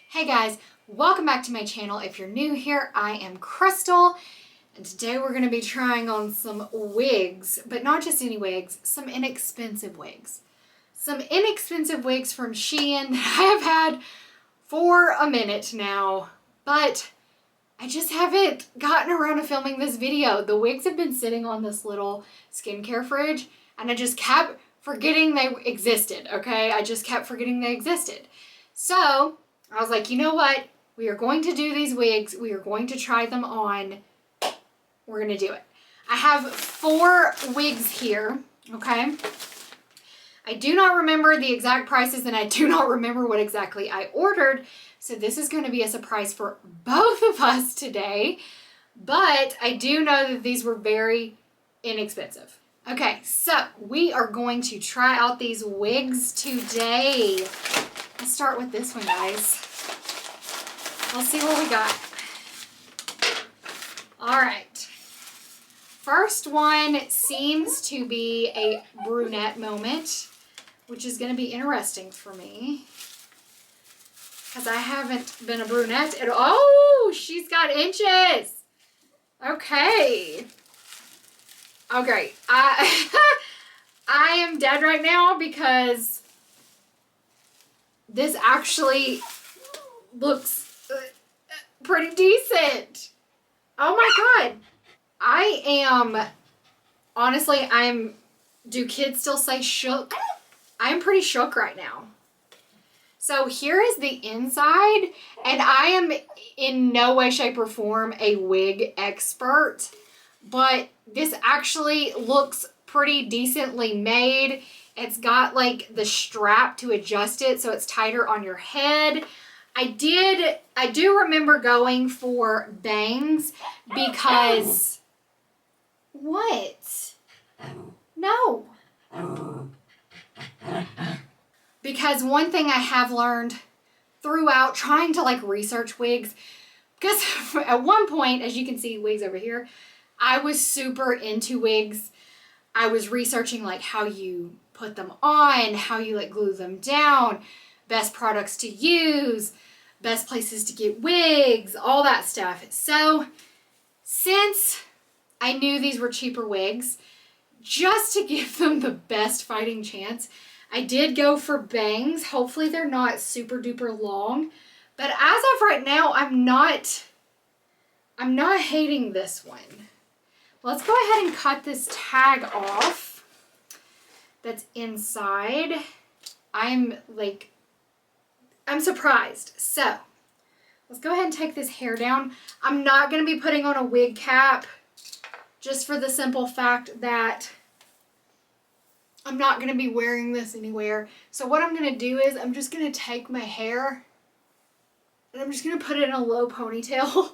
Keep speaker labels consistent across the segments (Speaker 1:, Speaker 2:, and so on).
Speaker 1: Hey guys, welcome back to my channel. If you're new here, I am Krystal, and today we're going to be trying on some wigs, but not just any wigs, some inexpensive wigs. Some inexpensive wigs from Shein that I have had for a minute now, but I just haven't gotten around to filming this video. The wigs have been sitting on this little skincare fridge, and I just kept forgetting they existed, okay? I just kept forgetting they existed. So I was like, you know what? We are going to do these wigs. We are going to try them on. We're going to do it. I have 4 wigs here, okay? I do not remember the exact prices, and I do not remember what exactly I ordered. So this is going to be a surprise for both of us today. But I do know that these were very inexpensive. Okay, so we are going to try out these wigs today. Let's start with this one, guys. Let's see what we got. All right. First one seems to be a brunette moment, which is going to be interesting for me because I haven't been a brunette at all. Oh, she's got inches. Okay. Oh, great. I am dead right now because this actually looks pretty decent. Oh my God. I am, honestly, do kids still say shook? I'm pretty shook right now. So here is the inside, and I am in no way, shape, or form a wig expert, but this actually looks pretty decently made. It's got like the strap to adjust it so it's tighter on your head. I do remember going for bangs because, what? No. Because one thing I have learned throughout trying to like research wigs, because at one point, as you can see, wigs over here, I was super into wigs. I was researching like how you put them on, how you like glue them down, best products to use, best places to get wigs, all that stuff. So since I knew these were cheaper wigs, just to give them the best fighting chance, I did go for bangs. Hopefully they're not super duper long, but as of right now, I'm not hating this one. Let's go ahead and cut this tag off that's inside. I'm surprised. So let's go ahead and take this hair down. I'm not going to be putting on a wig cap just for the simple fact that I'm not going to be wearing this anywhere. So what I'm going to do is I'm just going to take my hair and I'm just going to put it in a low ponytail.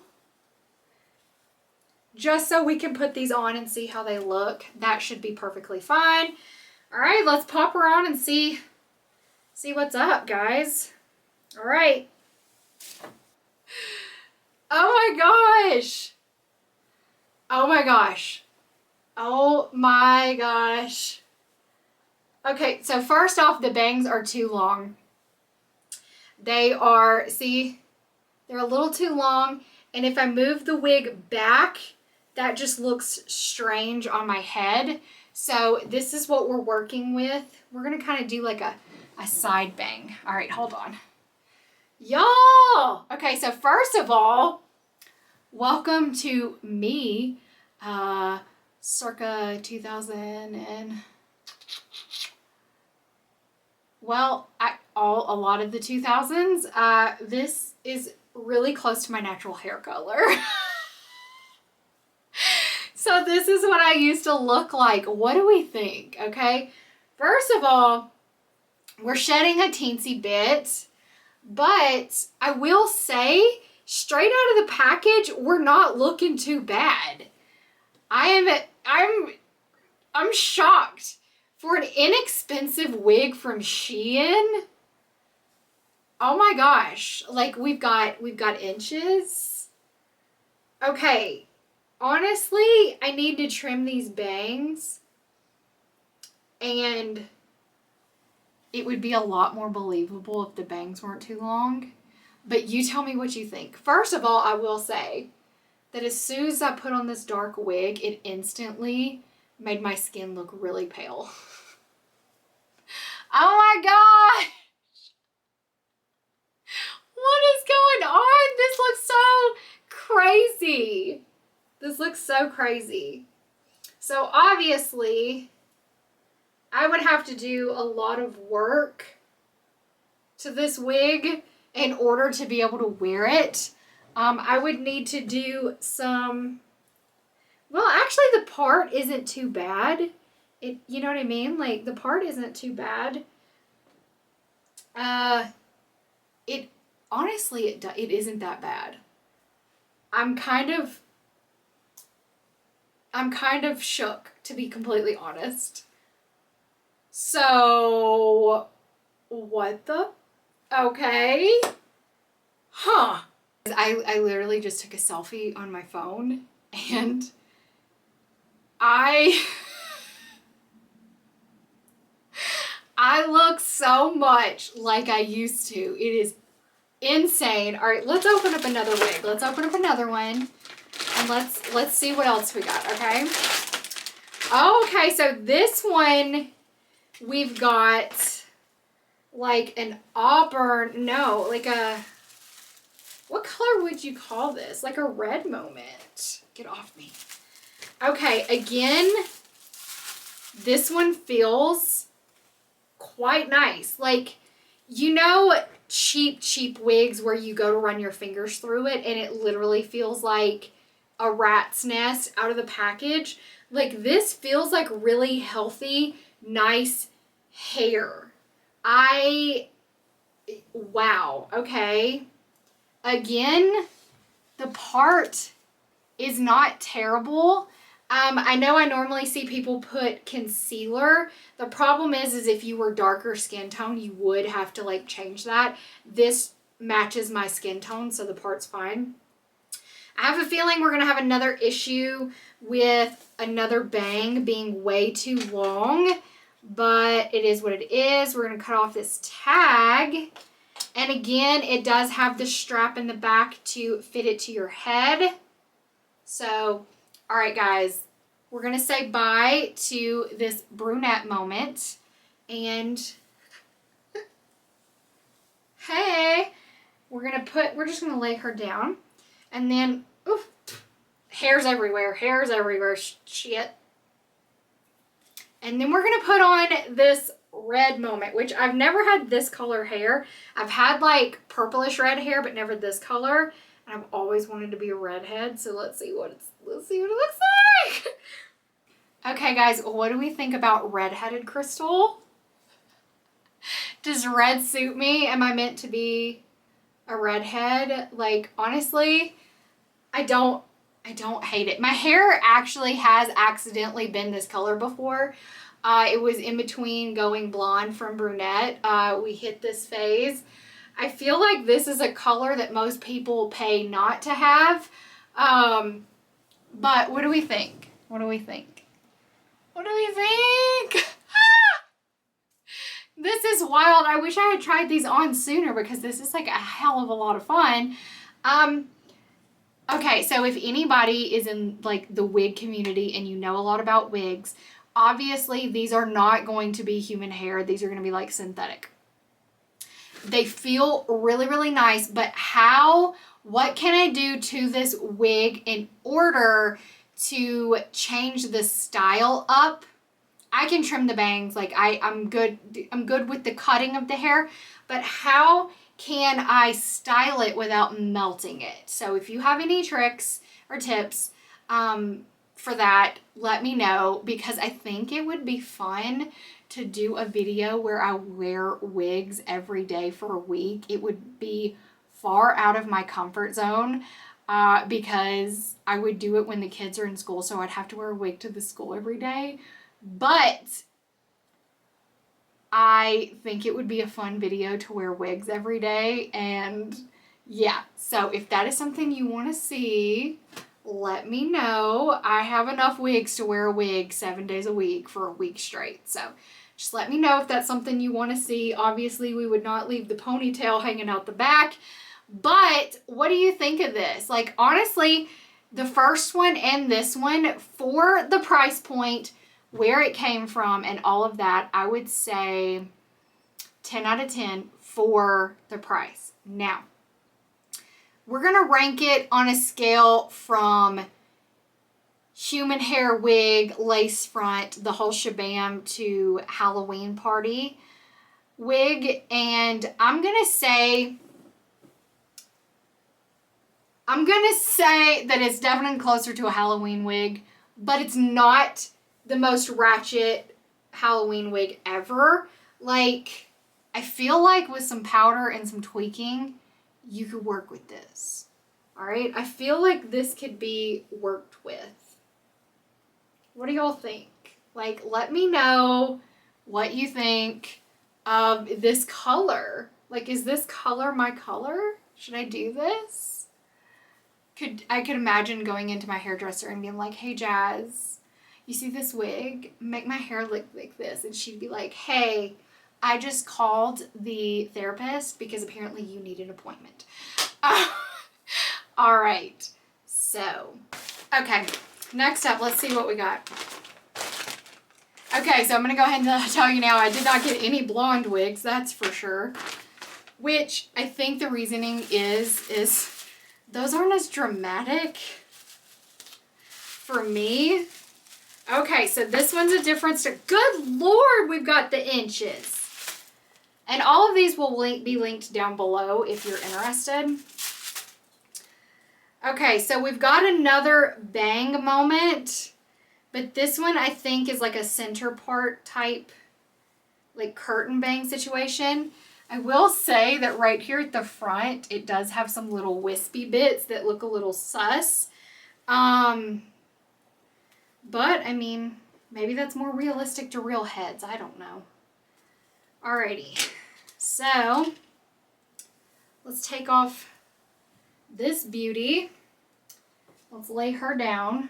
Speaker 1: Just so we can put these on and see how they look. That should be perfectly fine. All right, let's pop her on and see what's up, guys. All right. Oh my gosh. Oh my gosh. Oh my gosh. Okay, so first off, the bangs are too long. They are, see, they're a little too long. And if I move the wig back, that just looks strange on my head. So this is what we're working with. We're going to kind of do like a side bang. All right, hold on. Y'all! Okay, so first of all, welcome to me, circa 2000 and... Well, a lot of the 2000s. This is really close to my natural hair color. So this is what I used to look like. What do we think? Okay. First of all, we're shedding a teensy bit, but I will say straight out of the package, we're not looking too bad. I'm shocked. For an inexpensive wig from Shein, oh my gosh, like we've got inches. Okay, honestly, I need to trim these bangs and it would be a lot more believable if the bangs weren't too long. But you tell me what you think. First of all, I will say that as soon as I put on this dark wig, it instantly made my skin look really pale. Oh my god! What is going on? This looks so crazy. This looks so crazy. So obviously, I would have to do a lot of work to this wig in order to be able to wear it. I would need to do some, well, actually the part isn't too bad. You know what I mean? Like, the part isn't too bad. Honestly, it isn't that bad. I'm kind of shook, to be completely honest. So, what the? Okay. Huh. I literally just took a selfie on my phone, and I look so much like I used to. It is insane. All right, let's open up another wig. Let's open up another one, and let's see what else we got, okay? Okay, so this one we've got like an auburn, no, like a, what color would you call this? Like a red moment. Get off me. Okay, again, this one feels quite nice. Like, you know, cheap wigs where you go to run your fingers through it and it literally feels like a rat's nest out of the package. Like, this feels like really healthy, nice hair. Wow, okay. Again, the part is not terrible. I know I normally see people put concealer. The problem is if you were darker skin tone, you would have to like change that. This matches my skin tone, so the part's fine. I have a feeling we're going to have another issue with another bang being way too long, but it is what it is. We're going to cut off this tag. And again, it does have the strap in the back to fit it to your head. So, all right, guys, we're going to say bye to this brunette moment. And hey, we're just going to lay her down. And then, oof, hairs everywhere, shit. And then we're going to put on this red moment, which I've never had this color hair. I've had like purplish red hair, but never this color. And I've always wanted to be a redhead, so let's see what it looks like. Okay, guys, what do we think about redheaded Krystal? Does red suit me? Am I meant to be a redhead? Like, honestly, I don't hate it. My hair actually has accidentally been this color before. It was in between going blonde from brunette. We hit this phase. I feel like this is a color that most people pay not to have. But what do we think? What do we think? What do we think? This is wild. I wish I had tried these on sooner because this is like a hell of a lot of fun. Okay, so if anybody is in like the wig community and you know a lot about wigs, obviously these are not going to be human hair. These are going to be like synthetic. They feel really, really nice, but what can I do to this wig in order to change the style up? I can trim the bangs, like I'm good with the cutting of the hair, but how can I style it without melting it? So if you have any tricks or tips for that, let me know, because I think it would be fun to do a video where I wear wigs every day for a week. It would be far out of my comfort zone because I would do it when the kids are in school, so I'd have to wear a wig to the school every day. But I think it would be a fun video to wear wigs every day, and yeah, so if that is something you want to see, let me know. I have enough wigs to wear a wig 7 days a week for a week straight, so just let me know if that's something you want to see. Obviously, we would not leave the ponytail hanging out the back, But what do you think of this? Like, honestly, the first one and this one, for the price point, where it came from and all of that, I would say 10 out of 10 for the price. Now, we're going to rank it on a scale from human hair wig, lace front, the whole shabam, to Halloween party wig. And I'm going to say that it's definitely closer to a Halloween wig, but it's not the most ratchet Halloween wig ever. Like, I feel like with some powder and some tweaking, you could work with this. All right? I feel like this could be worked with. What do y'all think? Like, let me know what you think of this color. Like, is this color my color? Should I do this? I could imagine going into my hairdresser and being like, hey, Jazz, you see this wig? Make my hair look like this. And she'd be like, hey, I just called the therapist because apparently you need an appointment. All right. So, okay. Next up, let's see what we got. Okay, so I'm going to go ahead and tell you now, I did not get any blonde wigs, that's for sure. Which I think the reasoning is those aren't as dramatic for me. Okay, so this one's a different story. Good Lord, we've got the inches. And all of these will be linked down below if you're interested. Okay, so we've got another bang moment. But this one I think is like a center part type, like curtain bang situation. I will say that right here at the front, it does have some little wispy bits that look a little sus. But, I mean, maybe that's more realistic to real heads. I don't know. Alrighty. So, let's take off this beauty. Let's lay her down.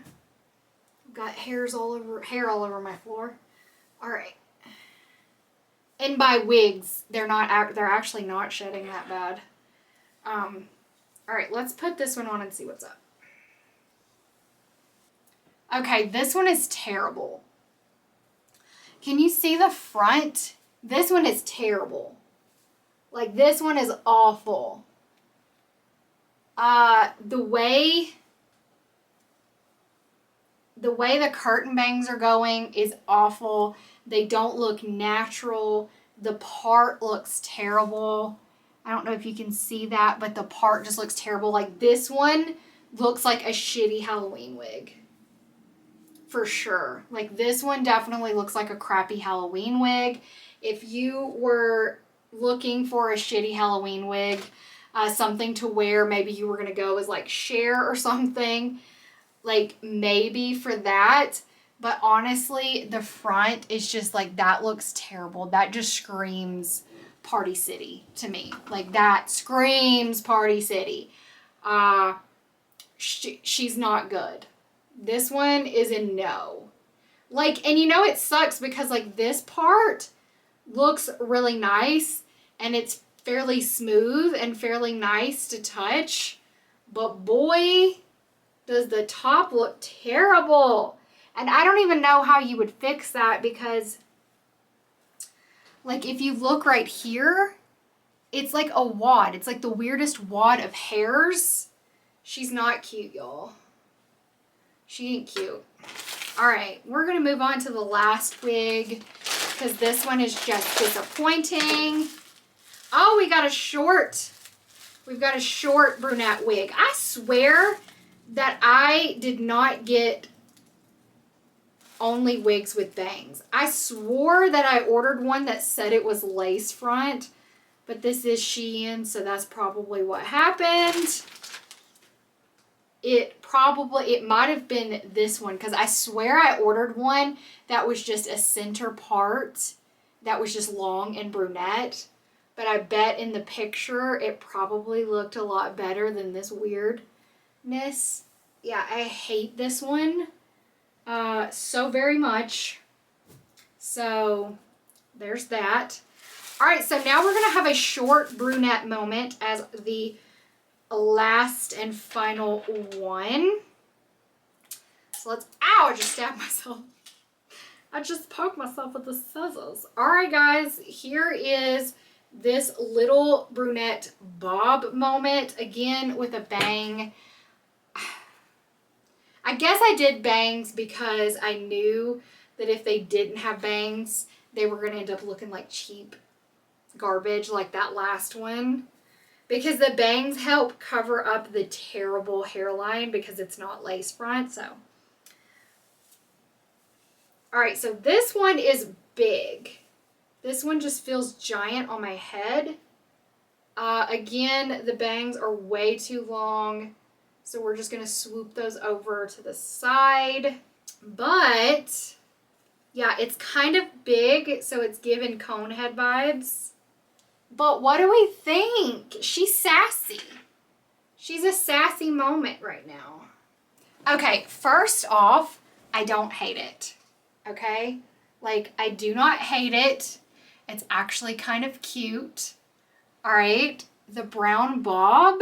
Speaker 1: I've got hair all over my floor. Alright. And by wigs, they're actually not shedding that bad. All right, let's put this one on and see what's up. Okay, this one is terrible. Can you see the front? This one is terrible. Like, this one is awful. The way the curtain bangs are going is awful. They don't look natural. The part looks terrible. I don't know if you can see that, but the part just looks terrible. Like, this one looks like a shitty Halloween wig. For sure. Like, this one definitely looks like a crappy Halloween wig. If you were looking for a shitty Halloween wig, something to wear, maybe you were going to go as like Cher or something, like maybe for that. But honestly, the front is just like, that looks terrible. That just screams Party City to me. Like, that screams Party City. She's not good. This one is a no. Like, and you know it sucks because like this part looks really nice and it's fairly smooth and fairly nice to touch. But boy, does the top look terrible. And I don't even know how you would fix that because, like, if you look right here, it's like a wad. It's like the weirdest wad of hairs. She's not cute, y'all. She ain't cute. All right, we're going to move on to the last wig because this one is just disappointing. Oh, we got a short. We've got a short brunette wig. I swear that I did not get only wigs with bangs. I swore that I ordered one that said it was lace front, but this is Shein, so that's probably what happened. It might have been this one because I swear I ordered one that was just a center part that was just long and brunette, but I bet in the picture it probably looked a lot better than this weirdness. Yeah, I hate this one so very much. So there's that. All right, so now we're going to have a short brunette moment as the last and final one. So let's, ow, I just stabbed myself. I just poked myself with the scissors. All right, guys, here is this little brunette bob moment, again with a bang. I guess I did bangs because I knew that if they didn't have bangs, they were going to end up looking like cheap garbage like that last one. Because the bangs help cover up the terrible hairline because it's not lace front, so. All right, so this one is big. This one just feels giant on my head. Again, the bangs are way too long, so we're just gonna swoop those over to the side. But yeah, it's kind of big, so it's giving cone head vibes. But what do we think? She's sassy. She's a sassy moment right now. Okay, first off, I don't hate it. Okay? Like, I do not hate it. It's actually kind of cute. All right? The brown bob,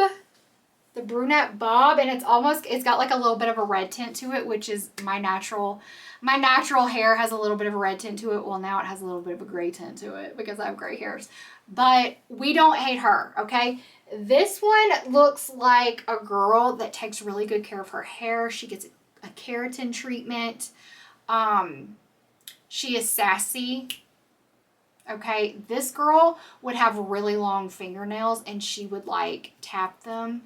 Speaker 1: the brunette bob, and it's got like a little bit of a red tint to it, which is my natural hair has a little bit of a red tint to it. Well, now it has a little bit of a gray tint to it because I have gray hairs. But we don't hate her, okay? This one looks like a girl that takes really good care of her hair. She gets a keratin treatment. She is sassy. Okay, this girl would have really long fingernails and she would like tap them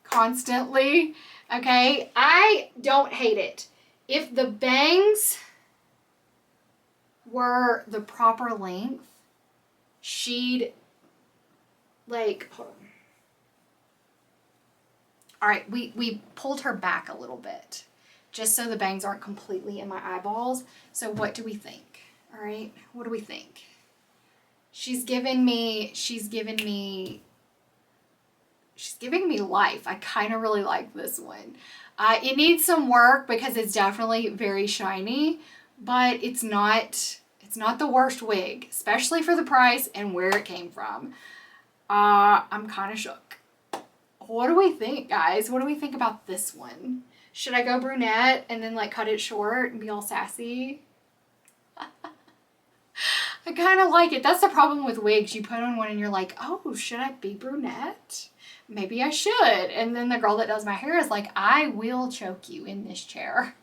Speaker 1: constantly. Okay, I don't hate it. If the bangs were the proper length, she'd like, hold on. All right, we pulled her back a little bit just so the bangs aren't completely in my eyeballs. So what do we think? All right, what do we think? She's giving me life. I kind of really like this one. It needs some work because it's definitely very shiny, but it's not the worst wig, especially for the price and where it came from. I'm kind of shook. What do we think, guys? What do we think about this one? Should I go brunette and then like cut it short and be all sassy? I kind of like it. That's the problem with wigs. You put on one and you're like, oh, should I be brunette? Maybe I should. And then the girl that does my hair is like, I will choke you in this chair.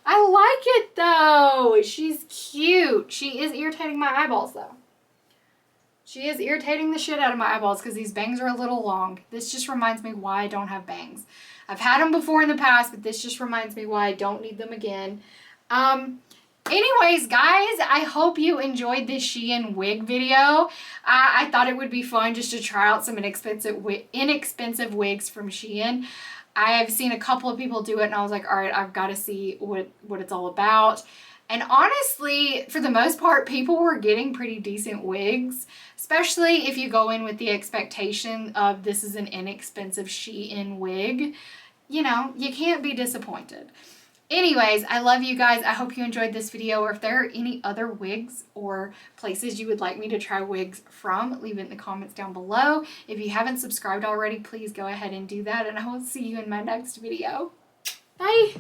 Speaker 1: I like it though. She's cute. She is irritating my eyeballs though. She is irritating the shit out of my eyeballs because these bangs are a little long. This just reminds me why I don't have bangs. I've had them before in the past, but this just reminds me why I don't need them again. Anyways, guys, I hope you enjoyed this Shein wig video. I thought it would be fun just to try out some inexpensive wigs from Shein. I have seen a couple of people do it, and I was like, all right, I've got to see what it's all about. And honestly, for the most part, people were getting pretty decent wigs, especially if you go in with the expectation of this is an inexpensive Shein wig. You know, you can't be disappointed. Anyways, I love you guys. I hope you enjoyed this video, or if there are any other wigs or places you would like me to try wigs from, leave it in the comments down below. If you haven't subscribed already, please go ahead and do that, and I will see you in my next video. Bye!